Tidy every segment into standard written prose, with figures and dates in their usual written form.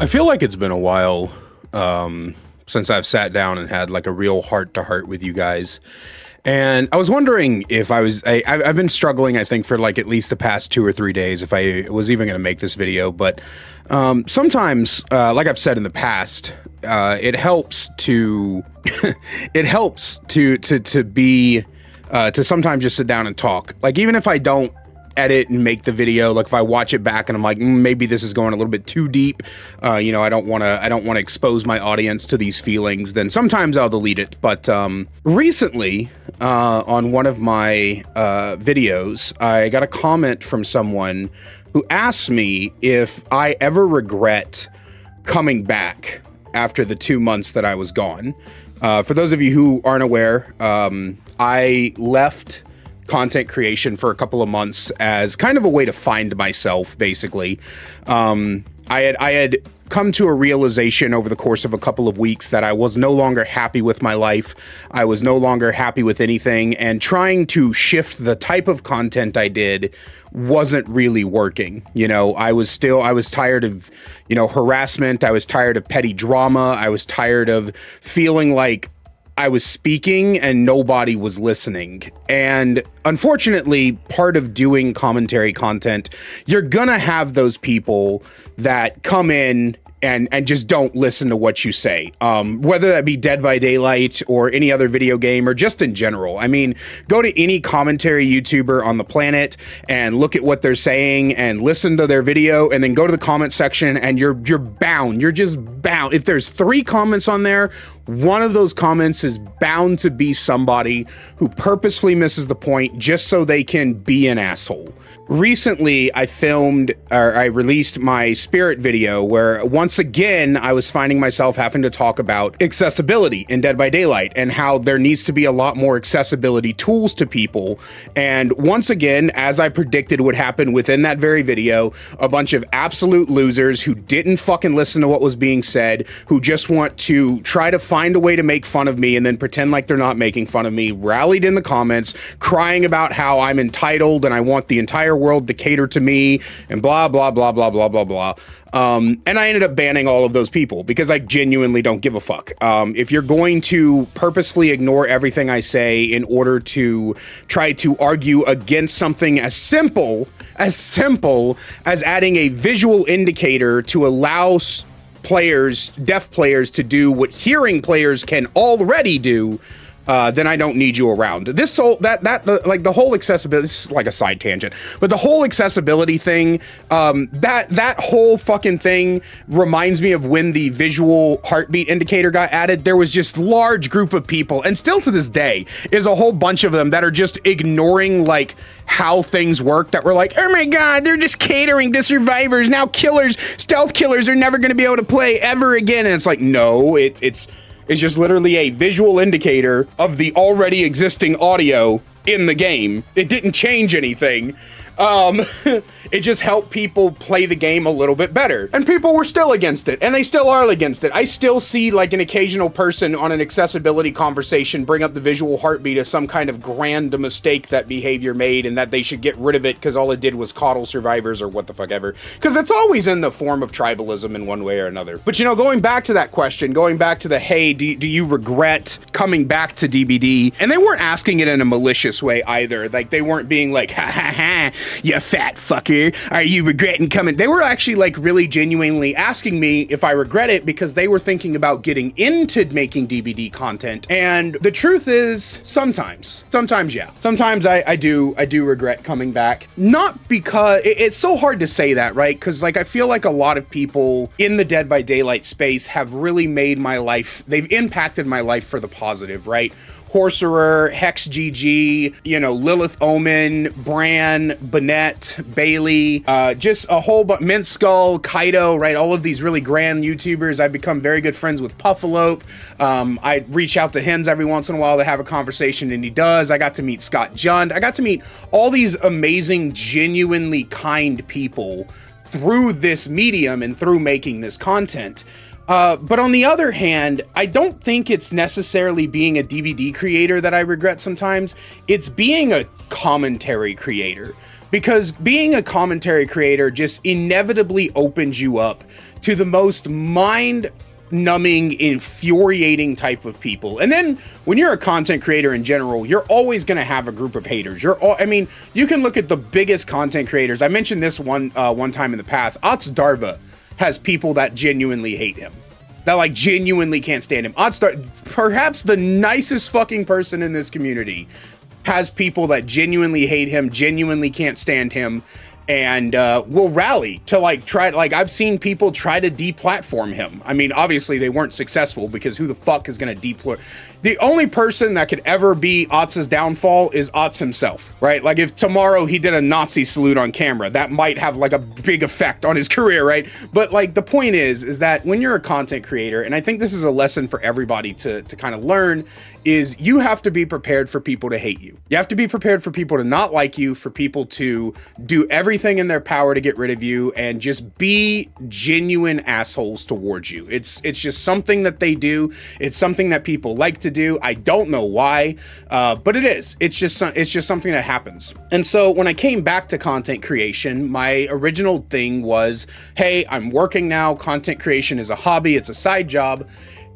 feel like it's been a while since I've sat down and had like a real heart-to-heart with you guys. And I was wondering if I've been struggling, I think, for like at least the past 2 or 3 days, if I was even going to make this video. But sometimes, like I've said in the past, it helps to to sometimes just sit down and talk. Like, even if I don't edit and make the video, like if I watch it back and I'm like, maybe this is going a little bit too deep, you know, I don't want to expose my audience to these feelings, then sometimes I'll delete it. But recently, on one of my videos, I got a comment from someone who asked me if I ever regret coming back after the 2 months that I was gone. For those of you who aren't aware, I left content creation for a couple of months as kind of a way to find myself, basically. I had come to a realization over the course of a couple of weeks that I was no longer happy with my life. I was no longer happy with anything, and trying to shift the type of content I did wasn't really working. You know, I was tired of, you know, harassment. I was tired of petty drama. I was tired of feeling like I was speaking and nobody was listening. And unfortunately, part of doing commentary content, you're gonna have those people that come in and just don't listen to what you say, whether that be Dead by Daylight or any other video game or just in general. I mean, go to any commentary YouTuber on the planet and look at what they're saying and listen to their video, and then go to the comment section and you're just bound. If there's 3 comments on there, one of those comments is bound to be somebody who purposefully misses the point just so they can be an asshole. Recently, I released my Spirit video where once again, I was finding myself having to talk about accessibility in Dead by Daylight and how there needs to be a lot more accessibility tools to people. And once again, as I predicted would happen within that very video, a bunch of absolute losers who didn't fucking listen to what was being said, who just want to try to find a way to make fun of me and then pretend like they're not making fun of me, rallied in the comments, crying about how I'm entitled and I want the entire world to cater to me and blah, blah, blah, blah, blah, blah, blah. And I ended up banning all of those people because I genuinely don't give a fuck. If you're going to purposefully ignore everything I say in order to try to argue against something as simple as adding a visual indicator to allow deaf players to do what hearing players can already do, then I don't need you around. Like the whole accessibility, this is like a side tangent, but the whole accessibility thing, that whole fucking thing reminds me of when the visual heartbeat indicator got added. There was just large group of people, and still to this day is a whole bunch of them that are just ignoring like how things work, that were like, oh my god, they're just catering to survivors. Now stealth killers are never going to be able to play ever again. And it's like, no, it's just literally a visual indicator of the already existing audio in the game. It didn't change anything. It just helped people play the game a little bit better. And people were still against it, and they still are against it. I still see like an occasional person on an accessibility conversation bring up the visual heartbeat as some kind of grand mistake that behavior made and that they should get rid of it because all it did was coddle survivors or what the fuck ever. Because it's always in the form of tribalism in one way or another. But you know, going back to that question, going back to the, hey, do you regret coming back to DBD? And they weren't asking it in a malicious way either. Like, they weren't being like, ha ha ha, you fat fucker, are you regretting coming? They were actually like really genuinely asking me if I regret it because they were thinking about getting into making DBD content. And the truth is, sometimes, yeah. Sometimes I do regret coming back. Not because, it's so hard to say that, right? Because like, I feel like a lot of people in the Dead by Daylight space have really made my life, they've impacted my life for the positive, right? Horserer, Hex GG, you know, Lilith Omen, Bran, Bennett, Bailey, just a whole bunch, Mint Skull, Kaido, right? All of these really grand YouTubers. I've become very good friends with Puffalope. I reach out to Hens every once in a while to have a conversation, and he does. I got to meet Scott Jund. I got to meet all these amazing, genuinely kind people through this medium and through making this content. But on the other hand, I don't think it's necessarily being a DVD creator that I regret sometimes. It's being a commentary creator. because being a commentary creator just inevitably opens you up to the most mind-numbing, infuriating type of people. And then when you're a content creator in general, you're always going to have a group of haters. I mean, you can look at the biggest content creators. I mentioned this one time in the past. Ots Darva has people that genuinely hate him, that like genuinely can't stand him. Perhaps the nicest fucking person in this community, has people that genuinely hate him, genuinely can't stand him, and will rally to like try. Like I've seen people try to deplatform him. I mean, obviously they weren't successful, because who the fuck is gonna deploy? The only person that could ever be Otz's downfall is Otz himself, right? Like if tomorrow he did a Nazi salute on camera, that might have like a big effect on his career, right? But like the point is that when you're a content creator, and I think this is a lesson for everybody to kind of learn, is you have to be prepared for people to hate you. You have to be prepared for people to not like you, for people to do everything in their power to get rid of you, and just be genuine assholes towards you. It's just something that they do. It's something that people like to do. I don't know why, but it is. It's just something that happens. And so when I came back to content creation, my original thing was, hey, I'm working now. Content creation is a hobby. It's a side job.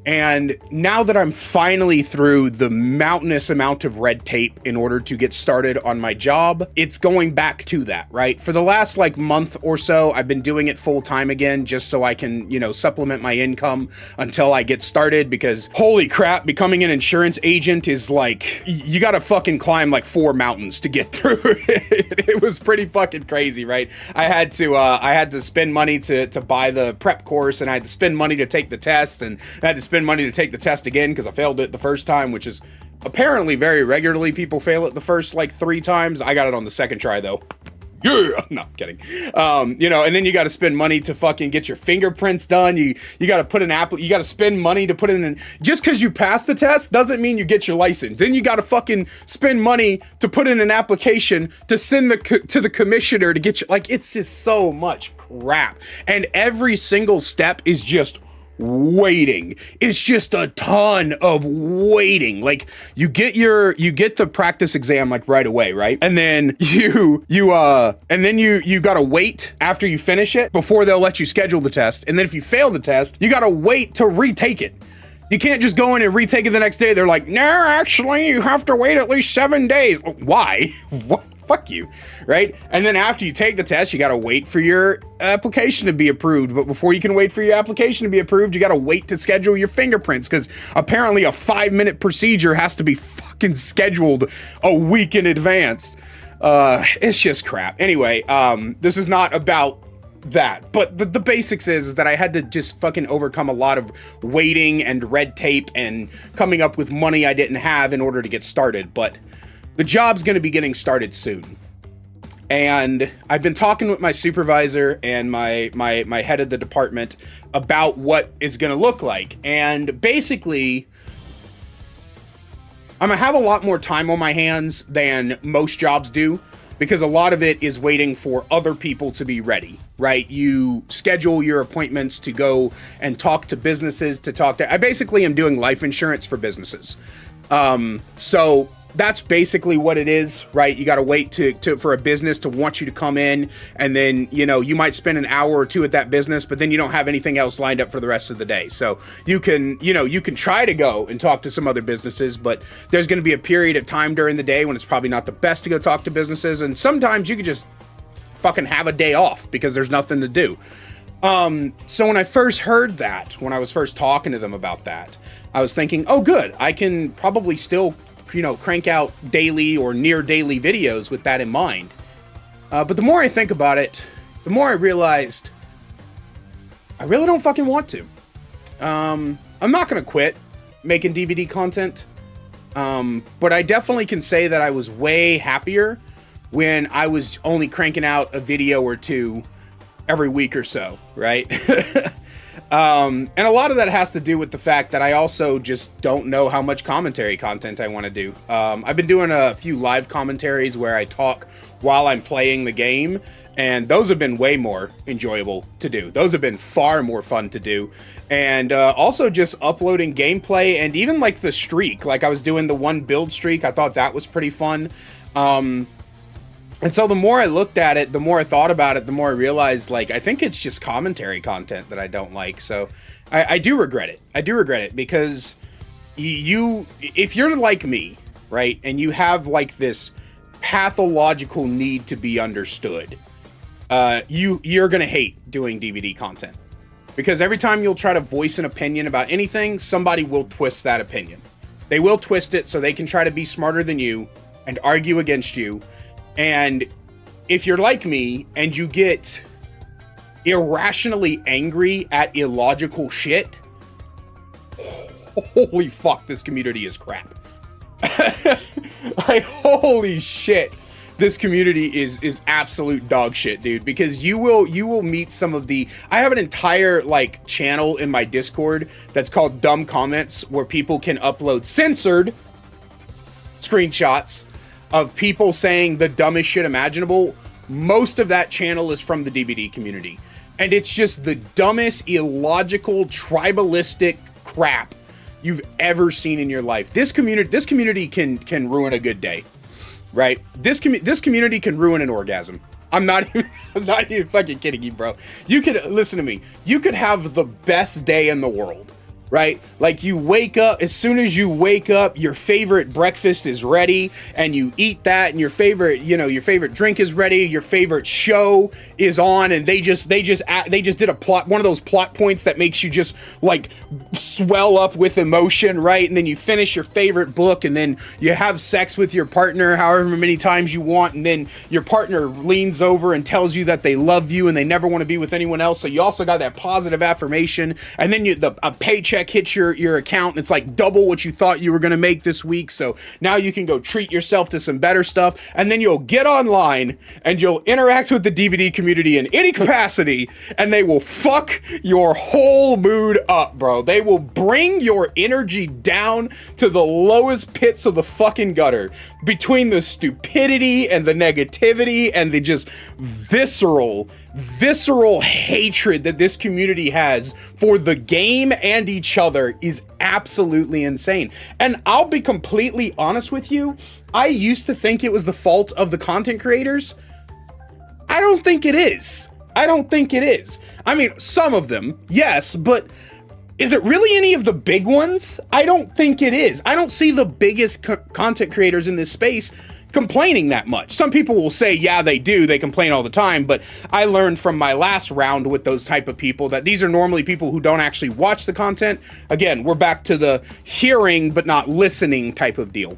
And now that I'm finally through the mountainous amount of red tape in order to get started on my job, it's going back to that, right? For the last like month or so, I've been doing it full time again, just so I can, you know, supplement my income until I get started, because holy crap, becoming an insurance agent is like, you gotta fucking climb like 4 mountains to get through it. It was pretty fucking crazy, right? I had to spend money to buy the prep course, and I had to spend money to take the test, and I had to spend money to take the test again because I failed it the first time, which is apparently very regularly people fail it the first like 3 times. I got it on the second try though. Yeah, no, I'm kidding. You know, and then you got to spend money to fucking get your fingerprints done. You got to put you got to spend money to put in. Just because you pass the test doesn't mean you get your license. Then you got to fucking spend money to put in an application to send to the commissioner to get you. Like, it's just so much crap, and every single step is just waiting. It's just a ton of waiting. Like you get the practice exam like right away, right? And then you gotta wait after you finish it before they'll let you schedule the test. And then if you fail the test, you gotta wait to retake it. You can't just go in and retake it the next day. They're like, no, actually you have to wait at least 7 days. Why? What? Fuck you, right? And then after you take the test, you gotta wait for your application to be approved. But before you can wait for your application to be approved, you gotta wait to schedule your fingerprints, because apparently a 5-minute procedure has to be fucking scheduled a week in advance. It's just crap. Anyway, this is not about that, but the basics is that I had to just fucking overcome a lot of waiting and red tape and coming up with money I didn't have in order to get started. But the job's going to be getting started soon. And I've been talking with my supervisor and my head of the department about what it's going to look like. And basically, I'm going to have a lot more time on my hands than most jobs do, because a lot of it is waiting for other people to be ready, right? You schedule your appointments to go and talk to businesses, I basically am doing life insurance for businesses. So that's basically what it is, right? You got to wait for a business to want you to come in, and then, you know, you might spend an hour or 2 at that business, but then you don't have anything else lined up for the rest of the day. So you can try to go and talk to some other businesses, but there's going to be a period of time during the day when it's probably not the best to go talk to businesses. And sometimes you could just fucking have a day off because there's nothing to do. So when I first heard that, when I was first talking to them about that, I was thinking, oh, good, I can probably still, you know, crank out daily or near daily videos with that in mind. But the more I think about it, the more I realized I really don't fucking want to. I'm not gonna quit making DVD content, but I definitely can say that I was way happier when I was only cranking out a video or 2 every week or so, right? And a lot of that has to do with the fact that I also just don't know how much commentary content I want to do. I've been doing a few live commentaries where I talk while I'm playing the game, and those have been way more enjoyable to do. Those have been far more fun to do. And also just uploading gameplay, and even like the streak, like I was doing the 1 build streak. I thought that was pretty fun. And so the more I looked at it, the more I thought about it, the more I realized, like, I think it's just commentary content that I don't like. So I do regret it. I do regret it because if you're like me, right, and you have like this pathological need to be understood, you're gonna hate doing DVD content, because every time you'll try to voice an opinion about anything, somebody will twist that opinion. They will twist it so they can try to be smarter than you and argue against you. And if you're like me and you get irrationally angry at illogical shit, holy fuck, this community is crap. Like, holy shit, this community is absolute dog shit, dude. Because you will meet some of the, I have an entire like channel in my Discord that's called Dumb Comments, where people can upload censored screenshots of people saying the dumbest shit imaginable. Most of that channel is from the DVD community, and it's just the dumbest, illogical, tribalistic crap you've ever seen in your life. This community can ruin a good day, right? This community can ruin an orgasm. I'm not even fucking kidding you, bro. You could listen to me. You could have the best day in the world, right? Like, you wake up, as soon as you wake up, your favorite breakfast is ready, and you eat that, and your favorite drink is ready, your favorite show is on, and they just did a plot, one of those plot points that makes you just like swell up with emotion, right? And then you finish your favorite book, and then you have sex with your partner however many times you want, and then your partner leans over and tells you that they love you and they never want to be with anyone else. So you also got that positive affirmation, and then a paycheck hits your account, and it's like double what you thought you were going to make this week. So now you can go treat yourself to some better stuff, and then you'll get online and you'll interact with the DVD community in any capacity, and they will fuck your whole mood up, bro. They will bring your energy down to the lowest pits of the fucking gutter, between the stupidity and the negativity and the just visceral hatred that this community has for the game and each other is absolutely insane. And I'll be completely honest with you, I used to think it was the fault of the content creators. I don't think it is. I mean, some of them, yes, but is it really any of the big ones? I don't think it is. I don't see the biggest content creators in this space complaining that much. Some people will say, yeah, they do. They complain all the time. But I learned from my last round with those type of people that these are normally people who don't actually watch the content. Again, we're back to the hearing but not listening type of deal.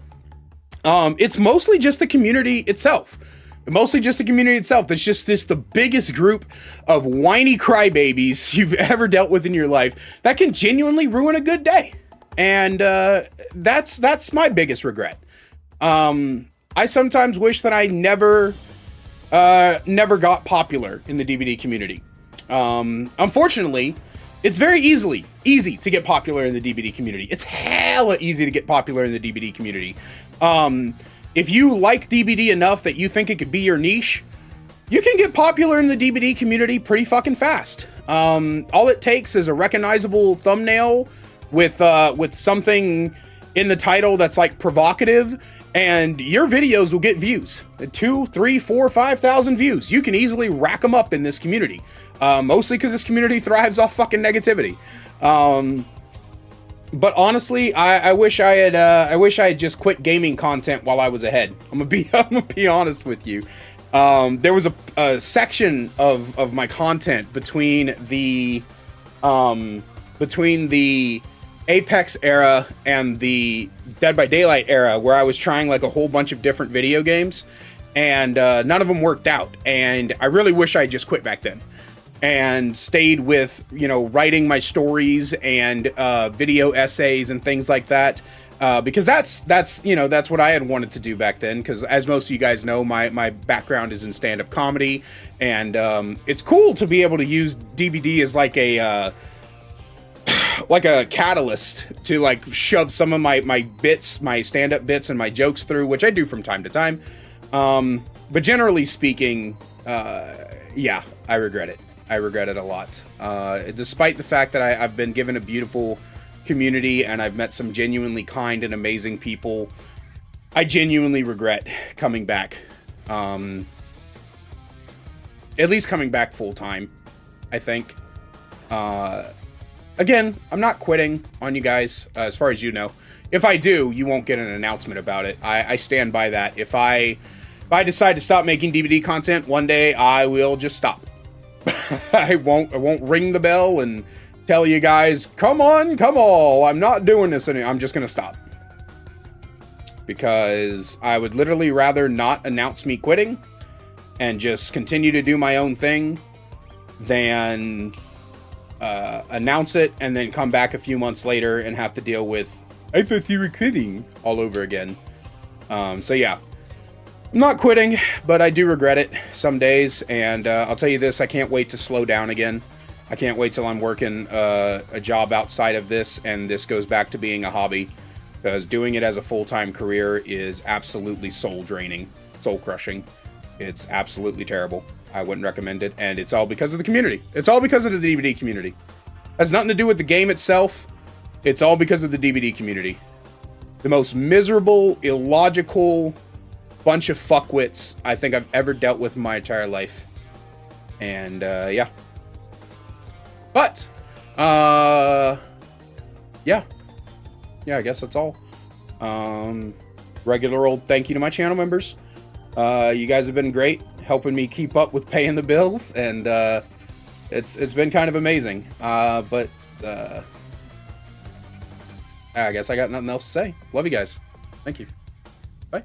It's mostly just the community itself. That's just the biggest group of whiny crybabies you've ever dealt with in your life that can genuinely ruin a good day. And that's my biggest regret. I sometimes wish that I never got popular in the DVD community. Unfortunately, it's very easy to get popular in the DVD community. It's hella easy to get popular in the DVD community. If you like DVD enough that you think it could be your niche, you can get popular in the DVD community pretty fucking fast. All it takes is a recognizable thumbnail with something in the title that's like provocative, and your videos will get views. 2, 3, 4, 5,000 views. You can easily rack them up in this community. Mostly because this community thrives off fucking negativity. But honestly, I wish I had just quit gaming content while I was ahead. I'm gonna be honest with you. There was a section of my content between the Apex era and the Dead by Daylight era, where I was trying like a whole bunch of different video games, and none of them worked out. And I really wish I had just quit back then and stayed with, writing my stories and video essays and things like that, because that's what I had wanted to do back then. Because as most of you guys know, my background is in stand-up comedy, and it's cool to be able to use DVD as like a catalyst to like shove some of my bits, my stand-up bits and my jokes through, which I do from time to time. But generally speaking, yeah, I regret it. I regret it a lot. Despite the fact that I've been given a beautiful community and I've met some genuinely kind and amazing people, I genuinely regret coming back. at least coming back full time, I think. Again, I'm not quitting on you guys, as far as you know. If I do, you won't get an announcement about it. I stand by that. If I decide to stop making DBD content one day, I will just stop. I won't ring the bell and tell you guys, come on, come all. I'm not doing this anymore. I'm just gonna stop. Because I would literally rather not announce me quitting and just continue to do my own thing than announce it and then come back a few months later and have to deal with, I thought you were quitting, all over again. So yeah, I'm not quitting, but I do regret it some days. And I'll tell you this, I can't wait to slow down again. I can't wait till I'm working a job outside of this and this goes back to being a hobby, because doing it as a full-time career is absolutely soul-draining, soul-crushing. It's absolutely terrible. I wouldn't recommend it, and it's all because of the community. It's all because of the DVD community. It has nothing to do with the game itself. It's all because of the DVD community. The most miserable, illogical bunch of fuckwits I think I've ever dealt with in my entire life. And, yeah. But, yeah. Yeah, I guess that's all. Regular old thank you to my channel members. You guys have been great, helping me keep up with paying the bills, and it's been kind of amazing. But I guess I got nothing else to say. Love you guys. Thank you. Bye.